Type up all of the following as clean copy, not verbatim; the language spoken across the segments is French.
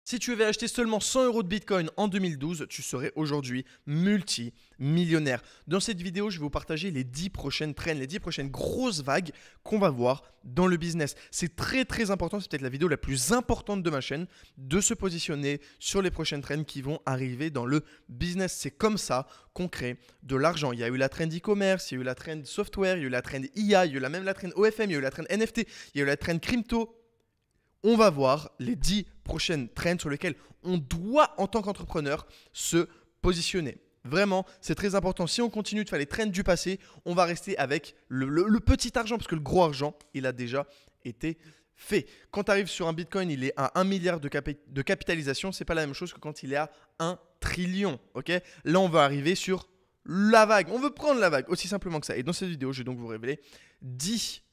Si tu avais acheté seulement 100 euros de Bitcoin en 2012, tu serais aujourd'hui multimillionnaire. Dans cette vidéo, je vais vous partager les 10 prochaines trends, les 10 prochaines grosses vagues qu'on va voir dans le business. C'est très très important, c'est peut-être la vidéo la plus importante de ma chaîne, de se positionner sur les prochaines trends qui vont arriver dans le business. C'est comme ça qu'on crée de l'argent. Il y a eu la trend e-commerce, il y a eu la trend software, il y a eu la trend IA, il y a eu même la trend OFM, il y a eu la trend NFT, il y a eu la trend crypto. On va voir les 10 prochaines trends sur lesquelles on doit, en tant qu'entrepreneur, se positionner. Vraiment, c'est très important. Si on continue de faire les trends du passé, on va rester avec le petit argent, parce que le gros argent, il a déjà été fait. Quand tu arrives sur un Bitcoin, il est à 1 milliard de capitalisation. Ce n'est pas la même chose que quand il est à 1 trillion. Okay, là, on va arriver sur la vague. On veut prendre la vague, aussi simplement que ça. Et dans cette vidéo, je vais donc vous révéler 10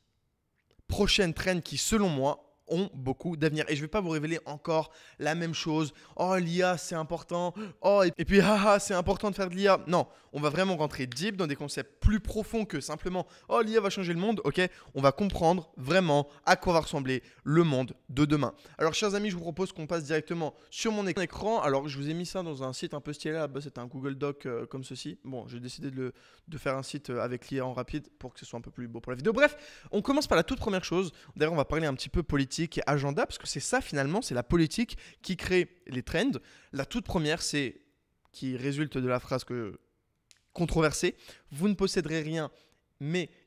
prochaines trends qui, selon moi, ont beaucoup d'avenir. Et je ne vais pas vous révéler encore la même chose. Oh, l'IA, c'est important. Oh, et puis, haha, c'est important de faire de l'IA. Non, on va vraiment rentrer deep dans des concepts plus profonds que simplement, oh, l'IA va changer le monde. Ok, on va comprendre vraiment à quoi va ressembler le monde de demain. Alors, chers amis, je vous propose qu'on passe directement sur mon écran. Alors, je vous ai mis ça dans un site un peu stylé. Là-bas, c'était un Google Doc comme ceci. Bon, j'ai décidé de faire un site avec l'IA en rapide pour que ce soit un peu plus beau pour la vidéo. Bref, on commence par la toute première chose. D'ailleurs, on va parler un petit peu politique et agenda, parce que c'est ça finalement, c'est la politique qui crée les trends. La toute première, c'est qui résulte de la phrase controversée, vous ne posséderez rien,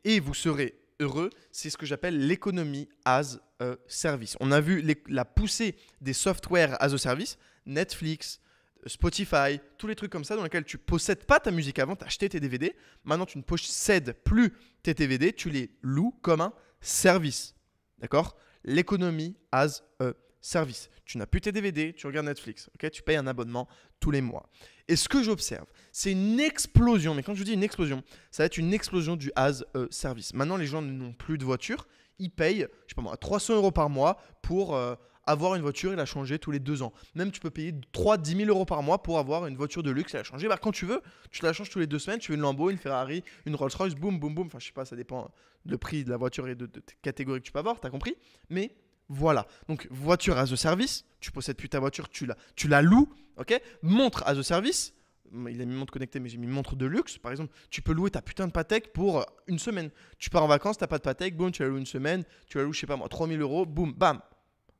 et vous serez heureux. C'est ce que j'appelle l'économie as a service. On a vu la poussée des softwares as a service, Netflix, Spotify, tous les trucs comme ça dans lesquels tu possèdes pas ta musique avant, tu achetais tes DVD. Maintenant, tu ne possèdes plus tes DVD, tu les loues comme un service. D'accord ? L'économie as a service. Tu n'as plus tes DVD, tu regardes Netflix. Okay, tu payes un abonnement tous les mois. Et ce que j'observe, c'est une explosion. Mais quand je dis une explosion, ça va être une explosion du as a service. Maintenant, les gens n'ont plus de voiture. Ils payent, je sais pas moi, 300 euros par mois pour avoir une voiture et la changer tous les 2 ans. Même tu peux payer 10 000 euros par mois pour avoir une voiture de luxe et la changer. Bah, quand tu veux, tu la changes tous les 2 semaines. Tu veux une Lambo, une Ferrari, une Rolls-Royce, boum, boum, boum. Enfin, je sais pas, ça dépend le prix de la voiture et de catégorie que tu peux avoir, tu as compris. Mais voilà. Donc, voiture as a service. Tu possèdes plus ta voiture, tu la loues. Okay, montre as a service. Il a mis montre connectée, mais j'ai mis montre de luxe. Par exemple, tu peux louer ta putain de Patek pour une semaine. Tu pars en vacances, tu n'as pas de Patek, boum, tu la loues une semaine. Tu la loues, je sais pas moi, 3 000 euros, boum, bam.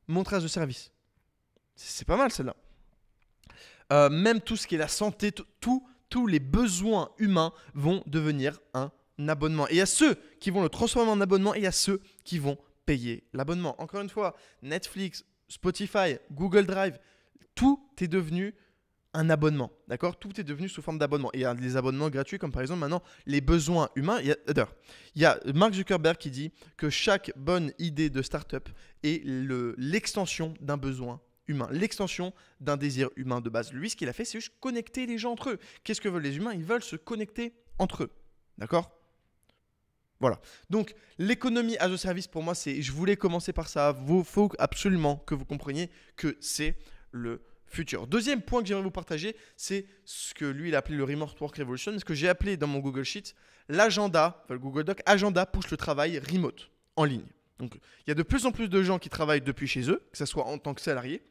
Montre as a service. C'est pas mal celle-là. Même tout ce qui est la santé, tous les besoins humains vont devenir un abonnement. Et il y a ceux qui vont le transformer en abonnement et il y a ceux qui vont payer l'abonnement. Encore une fois, Netflix, Spotify, Google Drive, tout est devenu un abonnement. D'accord ? Tout est devenu sous forme d'abonnement. Et il y a des abonnements gratuits comme par exemple maintenant les besoins humains. Il y a Mark Zuckerberg qui dit que chaque bonne idée de start-up est l'extension d'un besoin humain, l'extension d'un désir humain de base. Lui, ce qu'il a fait, c'est juste connecter les gens entre eux. Qu'est-ce que veulent les humains ? Ils veulent se connecter entre eux. D'accord ? Voilà. Donc, l'économie as a service, pour moi, je voulais commencer par ça. Il faut absolument que vous compreniez que c'est le futur. Deuxième point que j'aimerais vous partager, c'est ce que lui, il a appelé le Remote Work Revolution, ce que j'ai appelé dans mon Google Sheet, l'agenda, enfin le Google Doc, agenda pousse le travail remote, en ligne. Donc, il y a de plus en plus de gens qui travaillent depuis chez eux, que ce soit en tant que salariés,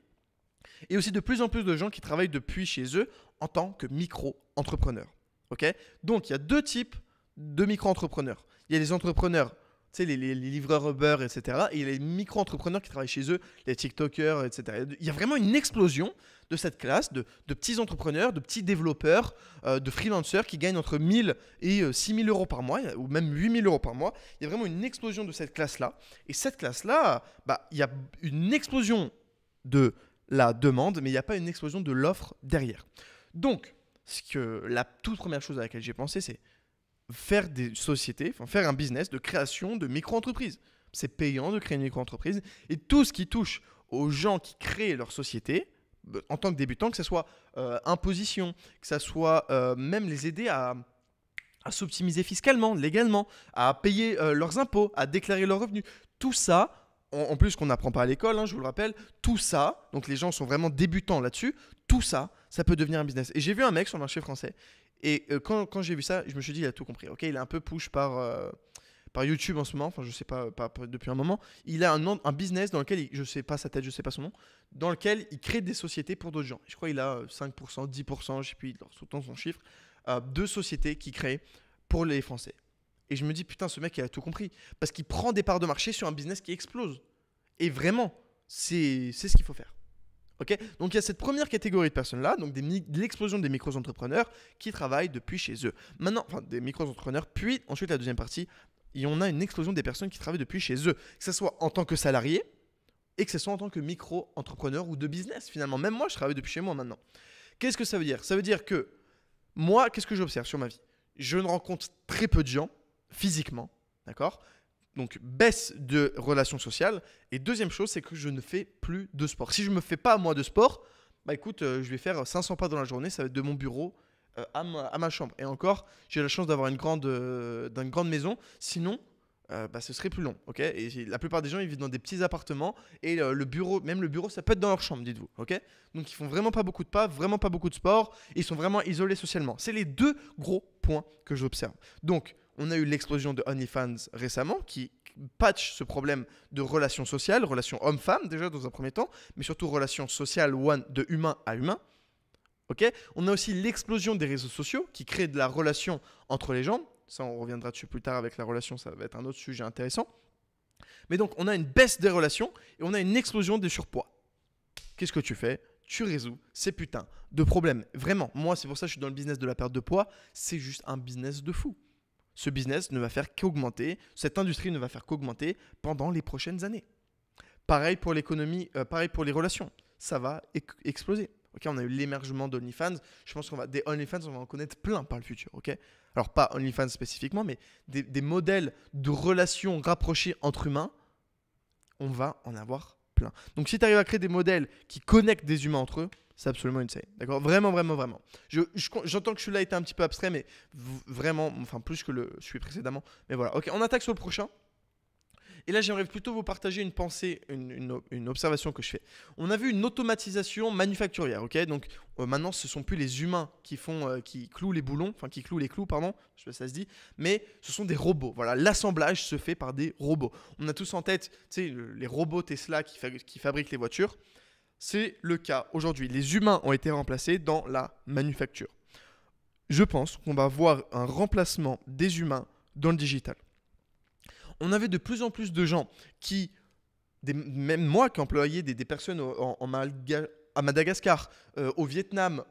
et aussi de plus en plus de gens qui travaillent depuis chez eux en tant que micro-entrepreneurs. Okay ? Donc, il y a 2 types de micro-entrepreneurs. Il y a les entrepreneurs, tu sais, les livreurs Uber, etc. Et il y a les micro-entrepreneurs qui travaillent chez eux, les TikTokers, etc. Il y a vraiment une explosion de cette classe de petits entrepreneurs, de petits développeurs, de freelancers qui gagnent entre 1 000 et 6 000 euros par mois, ou même 8 000 euros par mois. Il y a vraiment une explosion de cette classe-là. Et cette classe-là, il y a une explosion de la demande, mais il n'y a pas une explosion de l'offre derrière. Donc, la toute première chose à laquelle j'ai pensé, c'est faire des sociétés, faire un business de création de micro-entreprises. C'est payant de créer une micro-entreprise. Et tout ce qui touche aux gens qui créent leur société, en tant que débutants, que ce soit imposition, que ce soit même les aider à s'optimiser fiscalement, légalement, à payer leurs impôts, à déclarer leurs revenus. Tout ça, en plus qu'on n'apprend pas à l'école, je vous le rappelle, tout ça, donc les gens sont vraiment débutants là-dessus, tout ça, ça peut devenir un business. Et j'ai vu un mec sur le marché français, et quand j'ai vu ça, je me suis dit, il a tout compris. Okay, il est un peu push par par YouTube en ce moment, enfin je sais pas depuis un moment. Il a un business dans lequel, je sais pas sa tête, je sais pas son nom, dans lequel il crée des sociétés pour d'autres gens. Je crois qu'il a 5%, 10%, je sais plus, tout son chiffre, de sociétés qu'il crée pour les Français. Et je me dis, putain, ce mec, il a tout compris. Parce qu'il prend des parts de marché sur un business qui explose. Et vraiment, c'est ce qu'il faut faire. Okay, donc il y a cette première catégorie de personnes-là, donc de l'explosion des micro-entrepreneurs qui travaillent depuis chez eux. Maintenant, enfin des micro-entrepreneurs, puis ensuite la deuxième partie, on a une explosion des personnes qui travaillent depuis chez eux, que ce soit en tant que salarié et que ce soit en tant que micro-entrepreneur ou de business finalement. Même moi, je travaille depuis chez moi maintenant. Qu'est-ce que ça veut dire? Ça veut dire que moi, qu'est-ce que j'observe sur ma vie? Je ne rencontre très peu de gens physiquement, d'accord? Donc, baisse de relations sociales. Et deuxième chose, c'est que je ne fais plus de sport. Si je ne me fais pas, moi, de sport, bah écoute, je vais faire 500 pas dans la journée. Ça va être de mon bureau à ma chambre. Et encore, j'ai la chance d'avoir une grande maison. Sinon, ce serait plus long. Okay, et la plupart des gens, ils vivent dans des petits appartements. Et le bureau, ça peut être dans leur chambre, dites-vous. Okay, donc, ils font vraiment pas beaucoup de pas, vraiment pas beaucoup de sport. Ils sont vraiment isolés socialement. C'est les deux gros points que j'observe. Donc, on a eu l'explosion de OnlyFans récemment qui patch ce problème de relations sociales, relations homme-femme déjà dans un premier temps, mais surtout relations sociales de humain à humain. Okay, on a aussi l'explosion des réseaux sociaux qui créent de la relation entre les gens. Ça, on reviendra dessus plus tard avec la relation, ça va être un autre sujet intéressant. Mais donc, on a une baisse des relations et on a une explosion des surpoids. Qu'est-ce que tu fais? Tu résous ces putains de problèmes. Vraiment, moi, c'est pour ça que je suis dans le business de la perte de poids. C'est juste un business de fou. Ce business ne va faire qu'augmenter, cette industrie ne va faire qu'augmenter pendant les prochaines années. Pareil pour l'économie, pareil pour les relations, ça va exploser. Okay, on a eu l'émergement d'OnlyFans, je pense des OnlyFans, on va en connaître plein par le futur. Okay, alors pas OnlyFans spécifiquement, mais des modèles de relations rapprochées entre humains, on va en avoir plein. Donc si tu arrives à créer des modèles qui connectent des humains entre eux, c'est absolument insane. D'accord? Vraiment, vraiment, vraiment. J'entends que celui-là était un petit peu abstrait, mais vraiment, enfin plus que celui précédemment. Mais voilà. Ok, on attaque sur le prochain. Et là, j'aimerais plutôt vous partager une pensée, une observation que je fais. On a vu une automatisation manufacturière. Ok, donc maintenant, ce ne sont plus les humains qui clouent les boulons, enfin qui clouent les clous, pardon, je sais pas si ça se dit, mais ce sont des robots. Voilà, l'assemblage se fait par des robots. On a tous en tête, tu sais, les robots Tesla qui fabriquent les voitures. C'est le cas aujourd'hui. Les humains ont été remplacés dans la manufacture. Je pense qu'on va voir un remplacement des humains dans le digital. On avait de plus en plus de gens même moi qui employais des personnes à Madagascar, au Vietnam,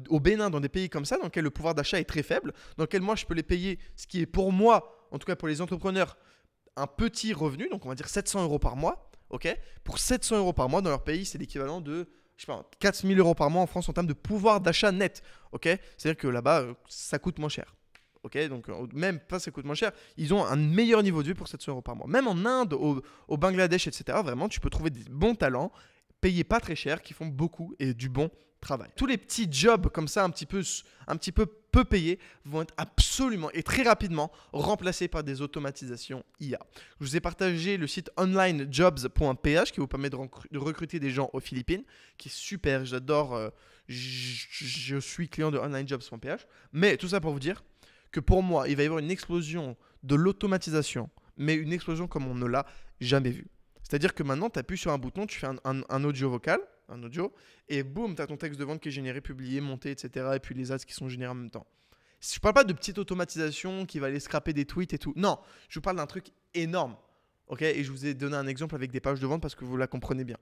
au Bénin, dans des pays comme ça, dans lesquels le pouvoir d'achat est très faible, dans lesquels moi je peux les payer, ce qui est pour moi, en tout cas pour les entrepreneurs, un petit revenu, donc on va dire 700 € par mois. Okay, pour 700 € par mois dans leur pays, c'est l'équivalent de 4 000 € par mois en France en termes de pouvoir d'achat net. Okay, c'est-à-dire que là-bas, ça coûte moins cher. Okay, donc même pas ça coûte moins cher, ils ont un meilleur niveau de vie pour 700 € par mois. Même en Inde, au Bangladesh, etc., vraiment, tu peux trouver des bons talents, payés pas très cher, qui font beaucoup et du bon travail. Tous les petits jobs comme ça, un petit peu peu payés, vont être absolument et très rapidement remplacés par des automatisations IA. Je vous ai partagé le site onlinejobs.ph qui vous permet de recruter des gens aux Philippines, qui est super, j'adore, je suis client de onlinejobs.ph. Mais tout ça pour vous dire que pour moi, il va y avoir une explosion de l'automatisation, mais une explosion comme on ne l'a jamais vue. C'est-à-dire que maintenant, tu appuies sur un bouton, tu fais un audio vocal, et boum, tu as ton texte de vente qui est généré, publié, monté, etc. Et puis les ads qui sont générés en même temps. Je ne parle pas de petite automatisation qui va aller scraper des tweets et tout. Non, je vous parle d'un truc énorme. Okay, et je vous ai donné un exemple avec des pages de vente parce que vous la comprenez bien.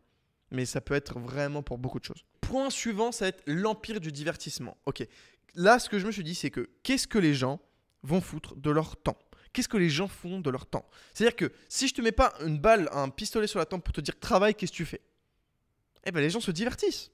Mais ça peut être vraiment pour beaucoup de choses. Point suivant, ça va être l'empire du divertissement. Ok. Là, ce que je me suis dit, c'est que qu'est-ce que les gens vont foutre de leur temps? Qu'est-ce que les gens font de leur temps? C'est-à-dire que si je te mets pas une balle, un pistolet sur la tempe pour te dire travaille, qu'est-ce que tu fais? Eh bien, les gens se divertissent.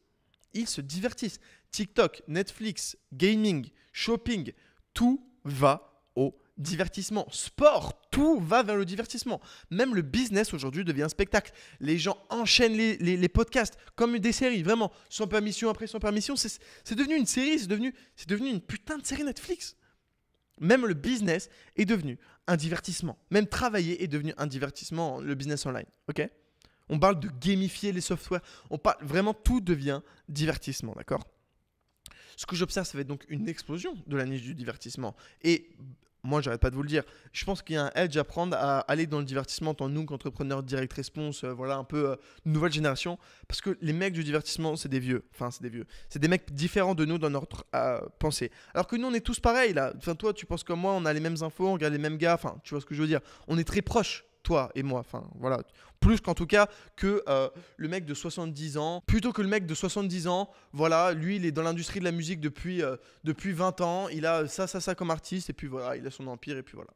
Ils se divertissent. TikTok, Netflix, gaming, shopping, tout va au divertissement. Sport, tout va vers le divertissement. Même le business aujourd'hui devient un spectacle. Les gens enchaînent les podcasts comme des séries, vraiment. Sans permission après sans permission. C'est devenu une série, c'est devenu une putain de série Netflix. Même le business est devenu un divertissement. Même travailler est devenu un divertissement, le business online. Ok ? On parle de gamifier les softwares. Vraiment, tout devient divertissement, d'accord ? Ce que j'observe, ça va être donc une explosion de la niche du divertissement. Et moi, j'arrête pas de vous le dire. Je pense qu'il y a un edge à prendre à aller dans le divertissement en tant que nous, qu'entrepreneurs, direct response, voilà, un peu nouvelle génération. Parce que les mecs du divertissement, c'est des vieux. Enfin, c'est des vieux. C'est des mecs différents de nous dans notre pensée. Alors que nous, on est tous pareils, là. Enfin, toi, tu penses comme moi, on a les mêmes infos, on regarde les mêmes gars. Enfin, tu vois ce que je veux dire. On est très proches, toi et moi. Enfin, voilà. Plus qu'en tout cas que le mec de 70 ans. Plutôt que le mec de 70 ans, voilà, lui, il est dans l'industrie de la musique depuis 20 ans. Il a ça comme artiste. Et puis voilà, il a son empire. Et puis voilà.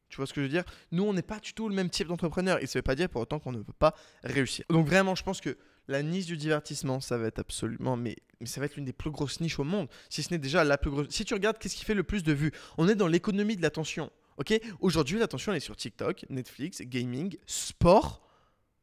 Tu vois ce que je veux dire? Nous, on n'est pas du tout le même type d'entrepreneur. Et ça ne veut pas dire pour autant qu'on ne peut pas réussir. Donc vraiment, je pense que la niche du divertissement, ça va être absolument... Mais ça va être l'une des plus grosses niches au monde. Si ce n'est déjà la plus grosse. Si tu regardes, qu'est-ce qui fait le plus de vues? On est dans l'économie de l'attention. Ok, aujourd'hui, l'attention elle est sur TikTok, Netflix, gaming, sport,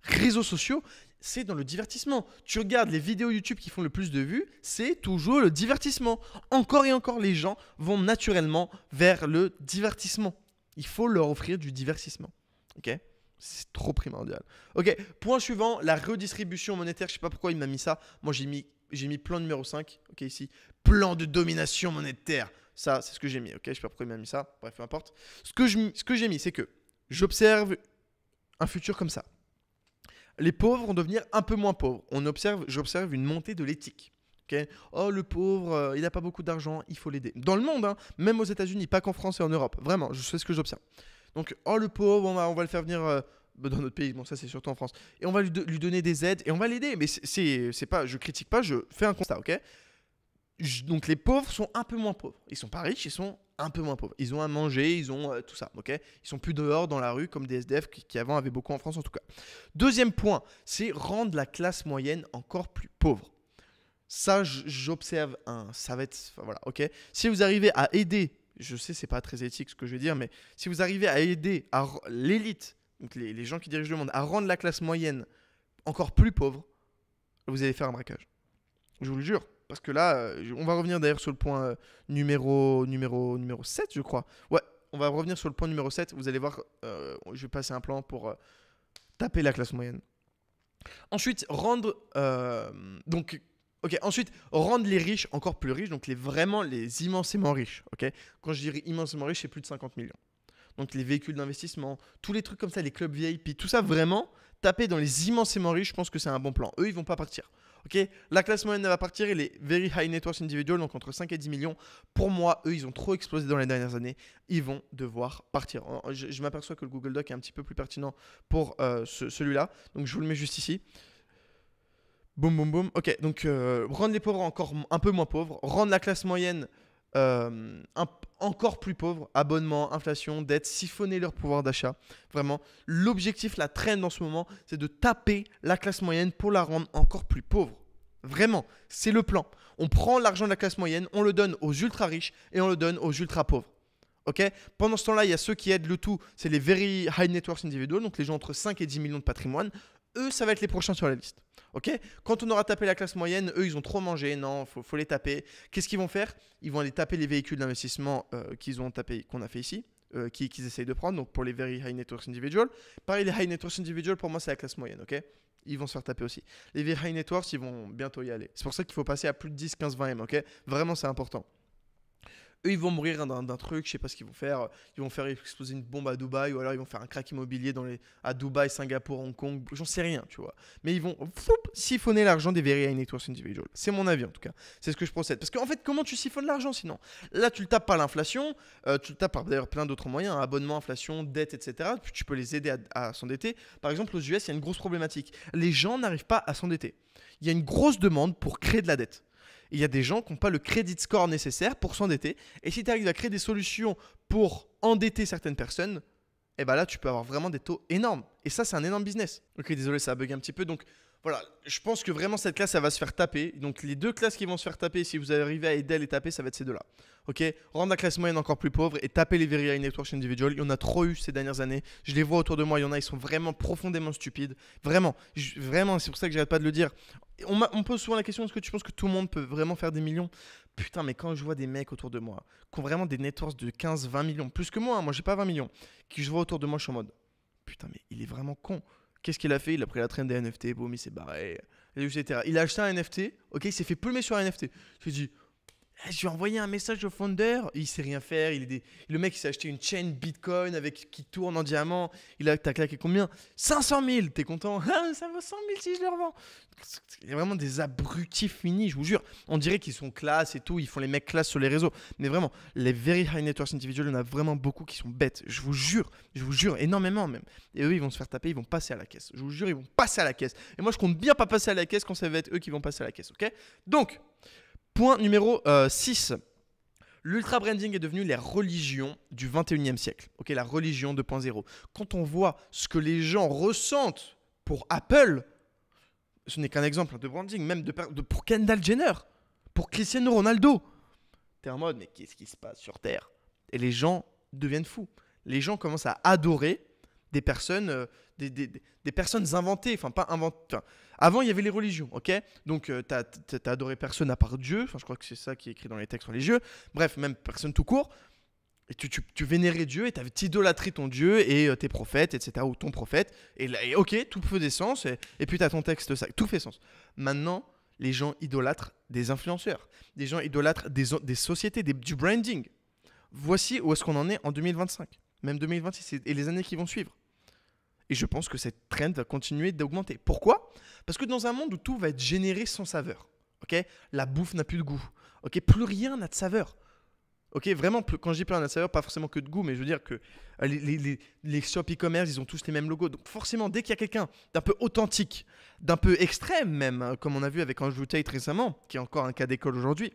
réseaux sociaux. C'est dans le divertissement. Tu regardes les vidéos YouTube qui font le plus de vues, c'est toujours le divertissement. Encore et encore, les gens vont naturellement vers le divertissement. Il faut leur offrir du divertissement. Ok, c'est trop primordial. Ok, point suivant, la redistribution monétaire. Je sais pas pourquoi il m'a mis ça. Moi, j'ai mis plan numéro 5. Ok, ici, plan de domination monétaire. Ça, c'est ce que j'ai mis, ok? Je sais pas pourquoi il m'a mis ça. Bref, peu importe. Ce que j'ai mis, c'est que j'observe un futur comme ça. Les pauvres vont devenir un peu moins pauvres. J'observe une montée de l'éthique. Okay, oh, le pauvre, il n'a pas beaucoup d'argent, il faut l'aider. Dans le monde, hein, même aux États-Unis, pas qu'en France et en Europe. Vraiment, je sais ce que j'observe. Donc, oh, le pauvre, on va le faire venir dans notre pays. Bon, ça, c'est surtout en France. Et on va lui donner des aides et on va l'aider. Mais c'est pas, je critique pas, je fais un constat, ok? Donc les pauvres sont un peu moins pauvres. Ils sont pas riches, ils sont un peu moins pauvres. Ils ont à manger, ils ont tout ça, ok? Ils sont plus dehors dans la rue comme des SDF qui avant avaient beaucoup en France en tout cas. Deuxième point, c'est rendre la classe moyenne encore plus pauvre. Ça, j'observe ça va être, enfin, voilà, ok? Si vous arrivez à aider, je sais c'est pas très éthique ce que je vais dire, mais si vous arrivez à aider l'élite, donc les gens qui dirigent le monde, à rendre la classe moyenne encore plus pauvre, vous allez faire un braquage. Je vous le jure. Parce que là, on va revenir d'ailleurs sur le point numéro 7, je crois. Ouais, on va revenir sur le point numéro 7. Vous allez voir, je vais passer un plan pour taper la classe moyenne. Ensuite, ensuite, rendre les riches encore plus riches. Donc, vraiment les immensément riches. Okay, quand je dirais immensément riches, c'est plus de 50 millions. Donc, les véhicules d'investissement, tous les trucs comme ça, les clubs VIP, tout ça, vraiment, taper dans les immensément riches, je pense que c'est un bon plan. Eux, ils vont pas partir. Okay, la classe moyenne va partir et les very high net worth individuals, donc entre 5 et 10 millions, pour moi, eux, ils ont trop explosé dans les dernières années. Ils vont devoir partir. Je m'aperçois que le Google Doc est un petit peu plus pertinent pour celui-là. Donc, je vous le mets juste ici. Boum, boum, boum. Ok, donc rendre les pauvres encore un peu moins pauvres. Rendre la classe moyenne encore plus pauvres. Abonnement, inflation, dette, siphonner leur pouvoir d'achat. Vraiment, l'objectif, la trend en ce moment, c'est de taper la classe moyenne pour la rendre encore plus pauvre. Vraiment, c'est le plan. On prend l'argent de la classe moyenne, on le donne aux ultra riches et on le donne aux ultra pauvres. Ok, pendant ce temps-là, il y a ceux qui aident le tout, c'est les very high net worth individuals, donc les gens entre 5 et 10 millions de patrimoine. Eux, ça va être les prochains sur la liste. Ok, quand on aura tapé la classe moyenne, eux, ils ont trop mangé. Non, faut les taper. Qu'est-ce qu'ils vont faire? Ils vont aller taper les véhicules d'investissement qu'on a fait ici, qu'ils essayent de prendre. Donc pour les very high net worth individuals. Pareil, les high net worth individuals, pour moi, c'est la classe moyenne. Ok, ils vont se faire taper aussi. Les very high net worth, ils vont bientôt y aller. C'est pour ça qu'il faut passer à plus de 10, 15, 20 M. Ok, vraiment, c'est important. Eux, ils vont mourir d'un truc, je sais pas ce qu'ils vont faire. Ils vont faire exploser une bombe à Dubaï, ou alors ils vont faire un crack immobilier à Dubaï, Singapour, Hong Kong, j'en sais rien, tu vois. Mais ils vont siphonner l'argent des very high net worth individuals. C'est mon avis en tout cas. C'est ce que je procède. Parce qu'en fait, comment tu siphonnes l'argent sinon? Là, tu le tapes par l'inflation, tu le tapes par d'ailleurs plein d'autres moyens, abonnement, inflation, dette, etc. Puis tu peux les aider à s'endetter. Par exemple, aux US, il y a une grosse problématique. Les gens n'arrivent pas à s'endetter. Il y a une grosse demande pour créer de la dette. Il y a des gens qui n'ont pas le credit score nécessaire pour s'endetter. Et si tu arrives à créer des solutions pour endetter certaines personnes, eh ben là, tu peux avoir vraiment des taux énormes. Et ça, c'est un énorme business. Ok, désolé, ça a bugué un petit peu. Donc, voilà, je pense que vraiment, cette classe, ça va se faire taper. Donc, les deux classes qui vont se faire taper, si vous arrivez à aider à les taper, ça va être ces deux-là. Ok, rendre la classe moyenne encore plus pauvre et taper les very high net worth individuals. Il y en a trop eu ces dernières années. Je les vois autour de moi. Il y en a, ils sont vraiment profondément stupides. Vraiment, c'est pour ça que j'arrête pas de le dire. On pose souvent la question, est-ce que tu penses que tout le monde peut vraiment faire des millions? Putain, mais quand je vois des mecs autour de moi qui ont vraiment des net worth de 15, 20 millions, plus que moi, moi j'ai pas 20 millions, qui je vois autour de moi, je suis en mode, putain, mais il est vraiment con. Qu'est-ce qu'il a fait? Il a pris la traîne des NFT, boum, il s'est barré, etc. Il a acheté un NFT, ok, il s'est fait plumer sur un NFT. Je lui ai dit, Je lui ai envoyé un message au founder, il sait rien faire. Le mec, il s'est acheté une chaîne Bitcoin qui tourne en diamant. T'as claqué combien? 500 000. T'es content? Ah, ça vaut 100 000 si je le revends. Il y a vraiment des abrutis finis, je vous jure. On dirait qu'ils sont classe et tout. Ils font les mecs classe sur les réseaux. Mais vraiment, les very high net worth individuals, il y en a vraiment beaucoup qui sont bêtes. Je vous jure, énormément même. Et eux, ils vont se faire taper, ils vont passer à la caisse. Je vous jure, ils vont passer à la caisse. Et moi, je compte bien pas passer à la caisse quand ça va être eux qui vont passer à la caisse. Ok? Donc, point numéro 6. L'ultra branding est devenu la religion du 21e siècle. Ok, la religion 2.0. Quand on voit ce que les gens ressentent pour Apple, ce n'est qu'un exemple de branding, même pour Kendall Jenner, pour Cristiano Ronaldo. T'es en mode, mais qu'est-ce qui se passe sur Terre? Et les gens deviennent fous. Les gens commencent à adorer des personnes, des personnes inventées. Enfin, pas inventées. Enfin, avant, il y avait les religions, ok? Donc, t'as adoré personne à part Dieu. Enfin, je crois que c'est ça qui est écrit dans les textes religieux. Bref, même personne tout court. Et tu vénérais Dieu et tu idolâtré ton Dieu et tes prophètes, etc. Ou ton prophète. Et là, ok, tout faisait sens. Et puis, tu as ton texte, ça, tout fait sens. Maintenant, les gens idolâtrent des influenceurs. Les gens idolâtrent des sociétés, du branding. Voici où est-ce qu'on en est en 2025. Même 2026 et les années qui vont suivre. Et je pense que cette trend va continuer d'augmenter. Pourquoi? Parce que dans un monde où tout va être généré sans saveur, ok, la bouffe n'a plus de goût. Ok, plus rien n'a de saveur. Ok, vraiment, quand je dis plus rien n'a de saveur, pas forcément que de goût, mais je veux dire que les shops e-commerce, ils ont tous les mêmes logos. Donc forcément, dès qu'il y a quelqu'un d'un peu authentique, d'un peu extrême même, hein, comme on a vu avec Andrew Tate récemment, qui est encore un cas d'école aujourd'hui,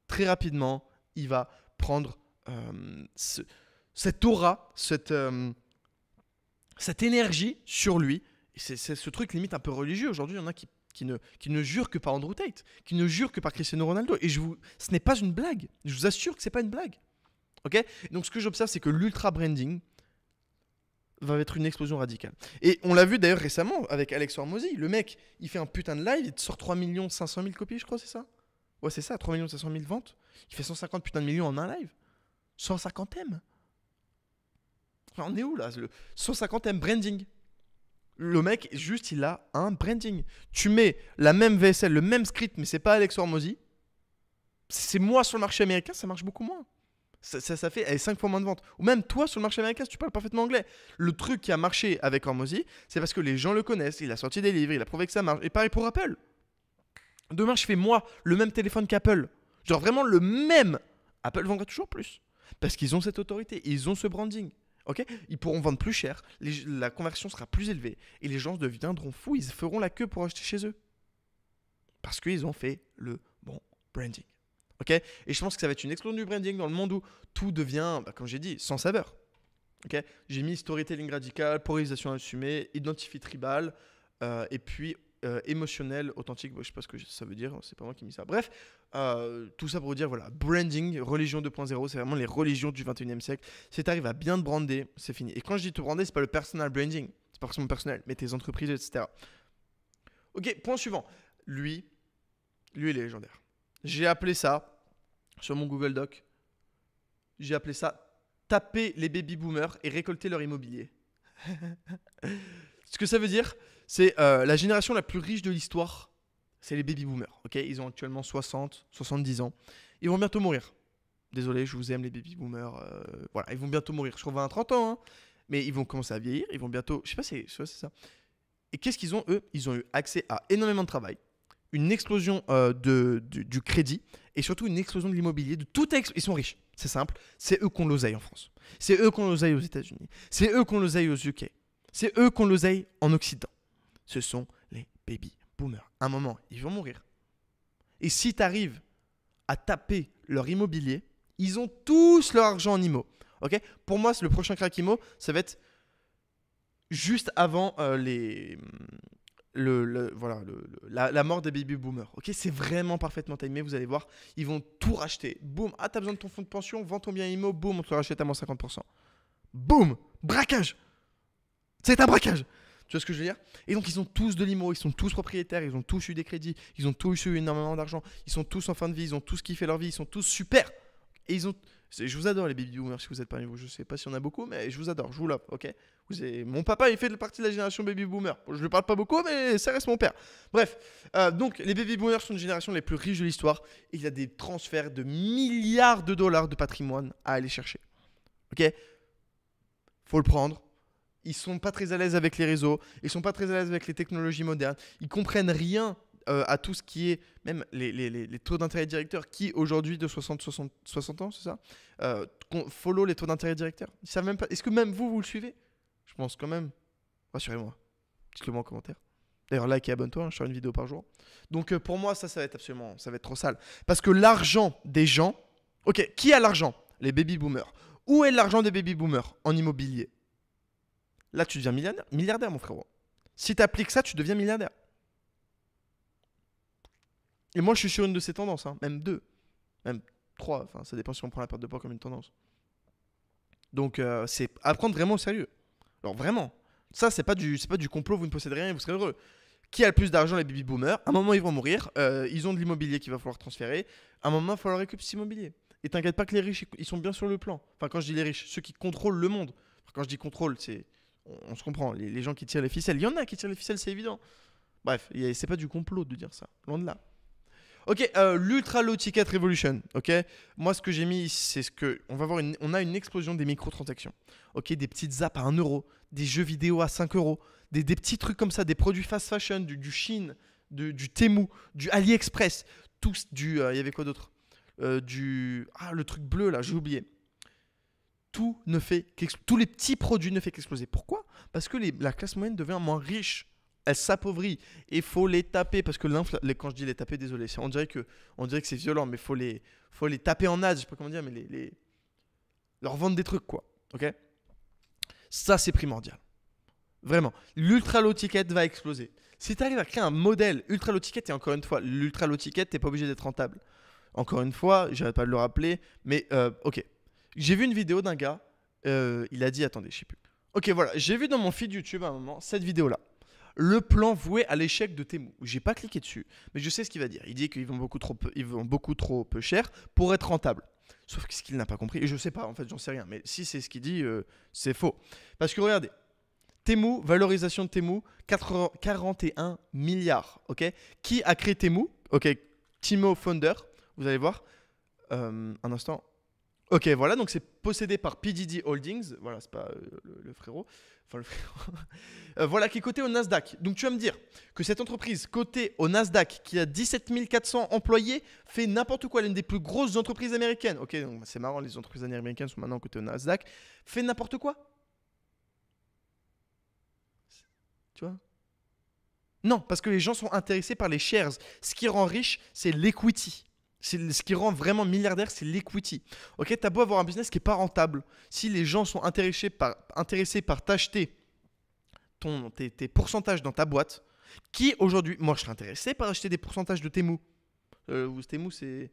très rapidement, il va prendre cette aura, cette énergie sur lui. Et c'est ce truc limite un peu religieux. Aujourd'hui, il y en a qui ne jurent que par Andrew Tate, qui ne jurent que par Cristiano Ronaldo. Et ce n'est pas une blague. Je vous assure que ce n'est pas une blague. Okay? Donc ce que j'observe, c'est que l'ultra branding va être une explosion radicale. Et on l'a vu d'ailleurs récemment avec Alex Hormozy. Le mec, il fait un putain de live, il te sort 3 500 000 copies, je crois, c'est ça? Ouais, c'est ça, 3 500 000 ventes. Il fait 150 putains de millions en un live. 150 M. Enfin, on est où là? 150 M branding. Le mec, juste, il a un branding. Tu mets la même VSL, le même script, mais c'est pas Alex Hormozy. C'est moi sur le marché américain, ça marche beaucoup moins. Ça fait 5 fois moins de ventes. Ou même toi sur le marché américain, si tu parles parfaitement anglais. Le truc qui a marché avec Hormozy, c'est parce que les gens le connaissent. Il a sorti des livres, il a prouvé que ça marche. Et pareil pour Apple. Demain, je fais moi le même téléphone qu'Apple. Genre vraiment le même. Apple vendra toujours plus. Parce qu'ils ont cette autorité, ils ont ce branding. Okay, ils pourront vendre plus cher, la conversion sera plus élevée et les gens deviendront fous, ils feront la queue pour acheter chez eux. Parce qu'ils ont fait le bon branding. Okay, et je pense que ça va être une explosion du branding dans le monde où tout devient, comme j'ai dit, sans saveur. Okay, j'ai mis storytelling radical, polarisation assumée, identity tribal et puis émotionnel, authentique. Bon, je ne sais pas ce que ça veut dire, c'est pas moi qui ai mis ça. Bref, tout ça pour vous dire, voilà, branding, religion 2.0, c'est vraiment les religions du 21e siècle. Si tu arrives à bien te brander, c'est fini. Et quand je dis te brander, c'est pas le personal branding, c'est pas forcément personnel, mais tes entreprises, etc. Ok, point suivant. Lui, il est légendaire. J'ai appelé ça, sur mon Google Doc, j'ai appelé ça taper les baby boomers et récolter leur immobilier. Ce que ça veut dire, c'est la génération la plus riche de l'histoire, c'est les baby boomers. Okay, ils ont actuellement 60, 70 ans. Ils vont bientôt mourir. Désolé, je vous aime les baby boomers. Voilà, ils vont bientôt mourir. Sur 20 à 30 ans, hein, mais ils vont commencer à vieillir. Ils vont bientôt, je sais pas, c'est ça. Et qu'est-ce qu'ils ont, eux? Ils ont eu accès à énormément de travail, une explosion du crédit et surtout une explosion de l'immobilier. Ils sont riches, c'est simple. C'est eux qu'on l'oseille en France. C'est eux qu'on l'oseille aux États-Unis. C'est eux qu'on l'oseille aux UK. C'est eux qu'on l'oseille en Occident. Ce sont les baby boomers. À un moment, ils vont mourir. Et si tu arrives à taper leur immobilier, ils ont tous leur argent en IMO. Okay, pour moi, le prochain crack IMO, ça va être juste avant la mort des baby boomers. Okay, c'est vraiment parfaitement timé, vous allez voir. Ils vont tout racheter. Boum, ah, t'as besoin de ton fonds de pension, vends ton bien IMO, boum, on te le rachète à moins 50%. Boum, braquage. C'est un braquage. Tu vois ce que je veux dire? Et donc, ils ont tous de l'IMO, ils sont tous propriétaires, ils ont tous eu des crédits, ils ont tous eu énormément d'argent, ils sont tous en fin de vie, ils ont tous kiffé leur vie, ils sont tous super. Et Je vous adore les baby boomers si vous êtes parmi vous. Je sais pas si on a beaucoup, mais je vous adore, je vous love, ok. Mon papa, il fait partie de la génération baby boomer. Je lui parle pas beaucoup, mais ça reste mon père. Bref, donc les baby boomers sont une génération les plus riches de l'histoire. Il y a des transferts de milliards de dollars de patrimoine à aller chercher. Ok, faut le prendre. Ils sont pas très à l'aise avec les réseaux. Ils sont pas très à l'aise avec les technologies modernes. Ils comprennent rien à tout ce qui est, même les taux d'intérêt directeurs qui aujourd'hui de 60 ans, c'est ça, follow les taux d'intérêt directeurs. Ils savent même pas. Est-ce que même vous le suivez? Je pense quand même. Rassurez-moi. Dites-le moi en commentaire. D'ailleurs, like et abonne-toi, hein, je fais une vidéo par jour. Donc pour moi, ça va être absolument, ça va être trop sale. Parce que l'argent des gens, ok, qui a l'argent? Les baby boomers. Où est l'argent des baby boomers? En immobilier. Là, tu deviens milliardaire, mon frérot. Si tu appliques ça, tu deviens milliardaire. Et moi, je suis sur une de ces tendances, hein. Même deux, même trois. Enfin, ça dépend si on prend la perte de poids comme une tendance. Donc, c'est à prendre vraiment au sérieux. Alors, vraiment. Ça, c'est pas du complot, vous ne possédez rien et vous serez heureux. Qui a le plus d'argent? Les baby boomers. À un moment, ils vont mourir. Ils ont de l'immobilier qu'il va falloir transférer. À un moment, il va falloir récupérer cet immobilier. Et t'inquiète pas que les riches, ils sont bien sur le plan. Enfin, quand je dis les riches, ceux qui contrôlent le monde. Enfin, quand je dis contrôle, c'est... On se comprend. Les gens qui tirent les ficelles. Il y en a qui tirent les ficelles, c'est évident. Bref, c'est pas du complot de dire ça. Loin de là. Ok, l'Ultra Low Ticket Revolution. Ok, moi ce que j'ai mis, c'est ce que on a une explosion des microtransactions. Ok, des petites apps à 1 euro, des jeux vidéo à 5 euros, des petits trucs comme ça, des produits fast fashion, du Chine, du Temu, du AliExpress, tous il y avait quoi d'autre? Le truc bleu là, j'ai oublié. Tous les petits produits ne fait qu'exploser. Pourquoi? Parce que la classe moyenne devient moins riche. Elle s'appauvrit et il faut les taper parce que quand je dis les taper, désolé, on dirait que c'est violent, mais faut les taper en âge, je sais pas comment dire, mais leur vendre des trucs quoi, ok? Ça c'est primordial, vraiment. L'ultra low ticket va exploser. Si tu arrives à créer un modèle ultra low ticket, et encore une fois, l'ultra low ticket, t'es pas obligé d'être rentable. Encore une fois, j'arrête pas de le rappeler, mais ok. J'ai vu une vidéo d'un gars, il a dit, attendez, je sais plus. Ok, voilà, j'ai vu dans mon feed YouTube à un moment cette vidéo-là. Le plan voué à l'échec de Temu. J'ai pas cliqué dessus, mais je sais ce qu'il va dire. Il dit qu'ils vont beaucoup trop peu cher pour être rentable. Sauf que ce qu'il n'a pas compris, et je sais pas, en fait, j'en sais rien. Mais si c'est ce qu'il dit, c'est faux. Parce que regardez, Temu, valorisation de Temu, 41 milliards. Ok, qui a créé Temu? Ok, Timo Founder. Vous allez voir. Un instant. Ok, voilà, donc c'est possédé par PDD Holdings. Voilà, c'est pas le frérot. Enfin, le frérot. Voilà, qui est coté au Nasdaq. Donc tu vas me dire que cette entreprise cotée au Nasdaq, qui a 17 400 employés, fait n'importe quoi, l'une des plus grosses entreprises américaines. Ok, donc c'est marrant, les entreprises américaines sont maintenant cotées au Nasdaq. Fait n'importe quoi? Tu vois? Non, parce que les gens sont intéressés par les shares. Ce qui rend riche, c'est l'equity. Ce qui rend vraiment milliardaire, c'est l'equity. Ok, t'as beau avoir un business qui n'est pas rentable. Si les gens sont intéressés par t'acheter tes pourcentages dans ta boîte, qui aujourd'hui, moi je serais intéressé par acheter des pourcentages de Temu. Temu, c'est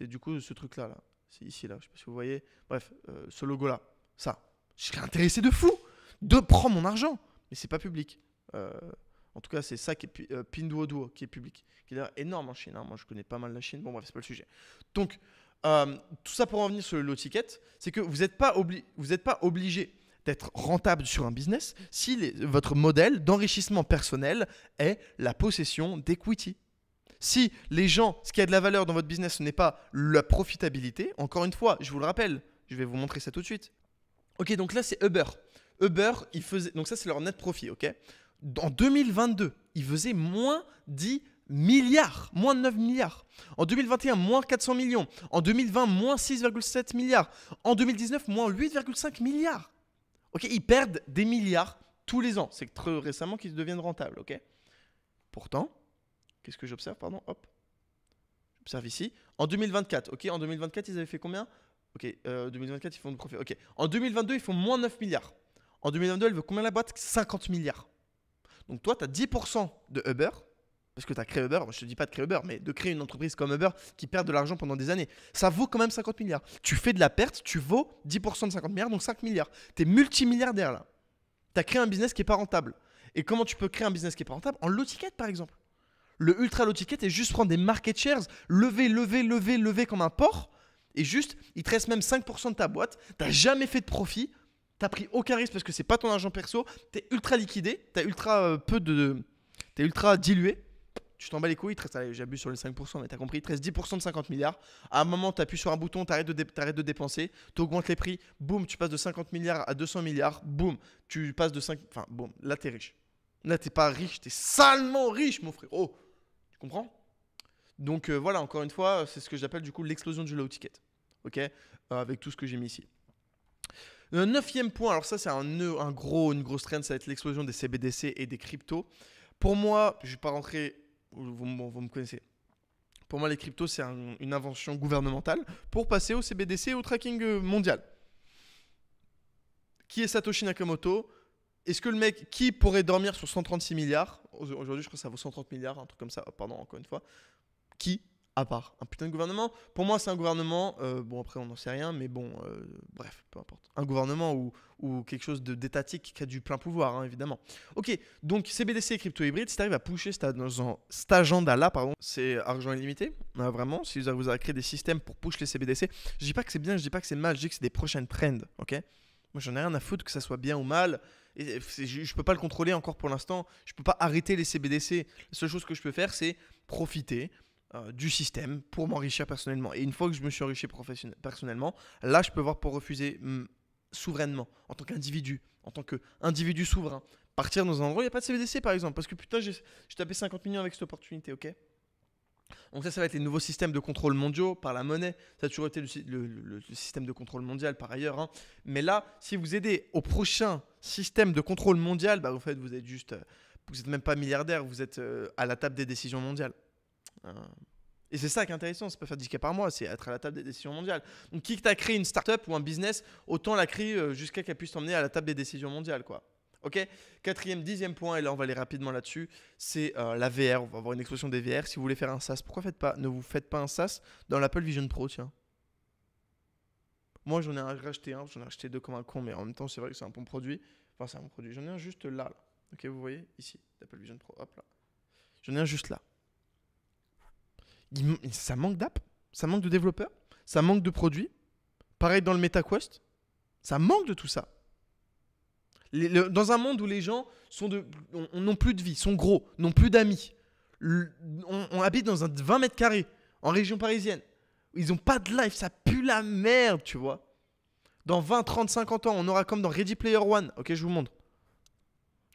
du coup ce truc-là. Là. C'est ici, là. Je ne sais pas si vous voyez. Bref, ce logo-là. Ça. Je serais intéressé de fou de prendre mon argent. Mais c'est pas public. En tout cas, c'est ça qui est Pinduoduo qui est public, qui est d'ailleurs énorme en Chine. Hein. Moi, je connais pas mal la Chine. Bon, bref, c'est pas le sujet. Donc, tout ça pour en revenir sur le low ticket, c'est que vous n'êtes pas obligé d'être rentable sur un business si votre modèle d'enrichissement personnel est la possession d'equity. Si les gens, ce qui a de la valeur dans votre business, ce n'est pas la profitabilité, encore une fois, je vous le rappelle, je vais vous montrer ça tout de suite. Ok, donc là, c'est Uber. Uber, donc ça, c'est leur net profit, ok? En 2022, ils faisaient moins 10 milliards, moins 9 milliards. En 2021, moins 400 millions. En 2020, moins 6,7 milliards. En 2019, moins 8,5 milliards. Ok, ils perdent des milliards tous les ans. C'est que très récemment qu'ils deviennent rentables, ok? Pourtant, qu'est-ce que j'observe, pardon? Hop. J'observe ici. En 2024, ok? En 2024, ils avaient fait combien? Ok, 2024, ils font de profit. Ok. En 2022, ils font moins 9 milliards. En 2022, elle veut combien la boîte? 50 milliards. Donc toi, tu as 10% de Uber, parce que tu as créé Uber. Je ne te dis pas de créer Uber, mais de créer une entreprise comme Uber qui perd de l'argent pendant des années. Ça vaut quand même 50 milliards. Tu fais de la perte, tu vaux 10% de 50 milliards, donc 5 milliards. Tu es multimilliardaire là. Tu as créé un business qui n'est pas rentable. Et comment tu peux créer un business qui n'est pas rentable? En low ticket, par exemple. Le ultra low ticket est juste prendre des market shares, lever comme un porc, Et juste, il te reste même 5% de ta boîte, t'as jamais fait de profit, t'as pris aucun risque parce que c'est pas ton argent perso, t'es ultra liquidé, t'as ultra t'es ultra dilué. Tu t'en bats les couilles, il te reste, allez, j'abuse sur les 5%, mais t'as compris, il te reste 10% de 50 milliards. À un moment, tu appuies sur un bouton, t'arrêtes de dépenser, tu augmentes les prix, boum, tu passes de 50 milliards à 200 milliards, boum, tu passes de 5. Enfin, boum, là, t'es riche. Là, t'es pas riche, t'es salement riche, mon frère. Oh, tu comprends? Donc voilà, encore une fois, c'est ce que j'appelle du coup l'explosion du low ticket. Ok, avec tout ce que j'ai mis ici. Neuvième point, alors ça, c'est une grosse trend, ça va être l'explosion des CBDC et des cryptos. Pour moi, je ne vais pas rentrer. Vous me connaissez. Pour moi, les cryptos, c'est une invention gouvernementale pour passer au CBDC et au tracking mondial. Qui est Satoshi Nakamoto? Est-ce que le mec, qui pourrait dormir sur 136 milliards? Aujourd'hui, je crois que ça vaut 130 milliards, un truc comme ça. Oh, pardon, encore une fois. Qui? À part un putain de gouvernement. Pour moi, c'est un gouvernement. Bon, après, on n'en sait rien, mais bon, bref, peu importe. Un gouvernement ou quelque chose d'étatique qui a du plein pouvoir, hein, évidemment. Ok, donc CBDC et crypto hybride, si tu arrives à pusher cet agenda-là, pardon, c'est argent illimité. Vraiment, si vous arrivez à créer des systèmes pour push les CBDC, je dis pas que c'est bien, je dis pas que c'est mal, je dis que c'est des prochaines trends, ok? Moi, j'en ai rien à foutre que ça soit bien ou mal. Et je peux pas le contrôler encore pour l'instant. Je peux pas arrêter les CBDC. La seule chose que je peux faire, c'est profiter du système pour m'enrichir personnellement. Et une fois que je me suis enrichi personnellement, là, je peux voir pour refuser souverainement, en tant qu'individu, en tant qu'individu souverain. Partir dans un endroit où il n'y a pas de CBDC, par exemple. Parce que putain, j'ai tapé 50 millions avec cette opportunité, ok? Donc ça va être les nouveaux systèmes de contrôle mondiaux par la monnaie. Ça a toujours été le système de contrôle mondial par ailleurs. Hein. Mais là, si vous aidez au prochain système de contrôle mondial, bah, en fait, vous êtes juste... vous n'êtes même pas milliardaire, vous êtes à la table des décisions mondiales. Et c'est ça qui est intéressant, c'est pas faire 10K par mois, c'est être à la table des décisions mondiales. Donc quitte à créer une startup ou un business, autant la créer jusqu'à qu'elle puisse t'emmener à la table des décisions mondiales, quoi. Ok, 10e point, et là on va aller rapidement là-dessus, c'est la VR. On va avoir une explosion des VR. Si vous voulez faire un SaaS, pourquoi ne vous faites pas un SaaS dans l'Apple Vision Pro, tiens. Moi j'en ai racheté un, j'en ai racheté deux comme un con, mais en même temps c'est vrai que c'est un bon produit. Enfin c'est un bon produit, j'en ai un juste là. Ok, vous voyez, ici, l'Apple Vision Pro, hop là. J'en ai un juste là. Ça manque d'app, ça manque de développeurs, ça manque de produits. Pareil dans le MetaQuest, ça manque de tout ça. Dans un monde où les gens n'ont plus de vie, sont gros, n'ont plus d'amis, on habite dans un 20 mètres carrés en région parisienne. Ils n'ont pas de life, ça pue la merde, tu vois. Dans 20, 30, 50 ans, on aura comme dans Ready Player One. Ok, je vous montre.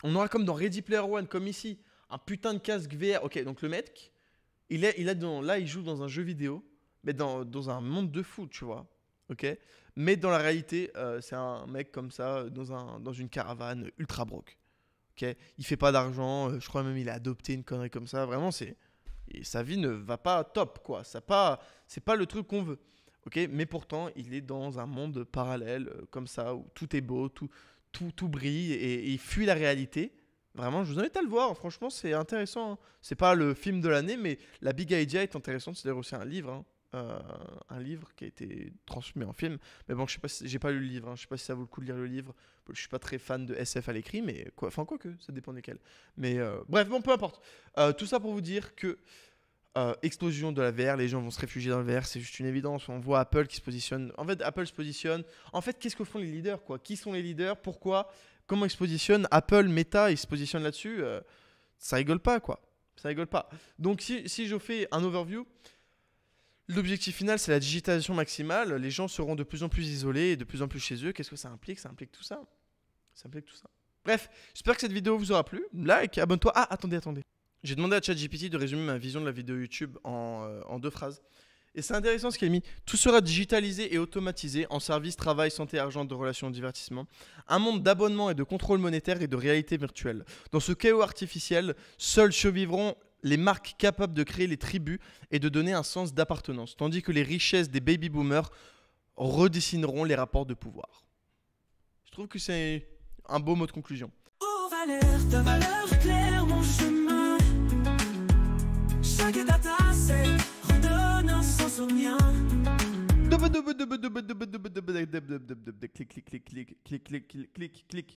On aura comme dans Ready Player One, comme ici, un putain de casque VR. Ok, donc le mec... Là, il joue dans un jeu vidéo, mais dans un monde de fou, tu vois. Ok. Mais dans la réalité, c'est un mec comme ça, dans une caravane ultra broke. Ok. Il fait pas d'argent, je crois même il a adopté une connerie comme ça. Vraiment, sa vie ne va pas top, quoi. C'est pas le truc qu'on veut. Ok. Mais pourtant, il est dans un monde parallèle, comme ça, où tout est beau, tout brille, et il fuit la réalité. Vraiment, je vous invite à le voir. Franchement, c'est intéressant. Hein. C'est pas le film de l'année, mais la Big Idea est intéressante. C'est d'ailleurs aussi un livre. Hein. Un livre qui a été transmis en film. Mais bon, je sais pas si j'ai pas lu le livre. Hein. Je sais pas si ça vaut le coup de lire le livre. Je suis pas très fan de SF à l'écrit, mais quoi que, ça dépend desquels. Mais bref, bon, peu importe. Tout ça pour vous dire que explosion de la VR, les gens vont se réfugier dans le VR, c'est juste une évidence. On voit Apple qui se positionne. En fait, Apple se positionne. En fait, qu'est-ce que font les leaders, quoi? Qui sont les leaders? Pourquoi? Comment ils se positionnent? Apple, Meta, ils se positionnent là-dessus. Ça rigole pas, quoi. Ça rigole pas. Donc, si je fais un overview, l'objectif final, c'est la digitalisation maximale. Les gens seront de plus en plus isolés et de plus en plus chez eux. Qu'est-ce que ça implique? Ça implique tout ça. Ça implique tout ça. Bref, j'espère que cette vidéo vous aura plu. Like, abonne-toi. Ah, attendez. J'ai demandé à ChatGPT de résumer ma vision de la vidéo YouTube en 2 phrases. Et c'est intéressant ce qu'il a mis. Tout sera digitalisé et automatisé en service, travail, santé, argent, de relations, divertissement. Un monde d'abonnement et de contrôle monétaire et de réalité virtuelle. Dans ce chaos artificiel, seuls survivront les marques capables de créer les tribus et de donner un sens d'appartenance, tandis que les richesses des baby boomers redessineront les rapports de pouvoir. Je trouve que c'est un beau mot de conclusion. Aux valeurs claires, mon chemin. Chaque data, c'est redonne un sens au mien. Clic.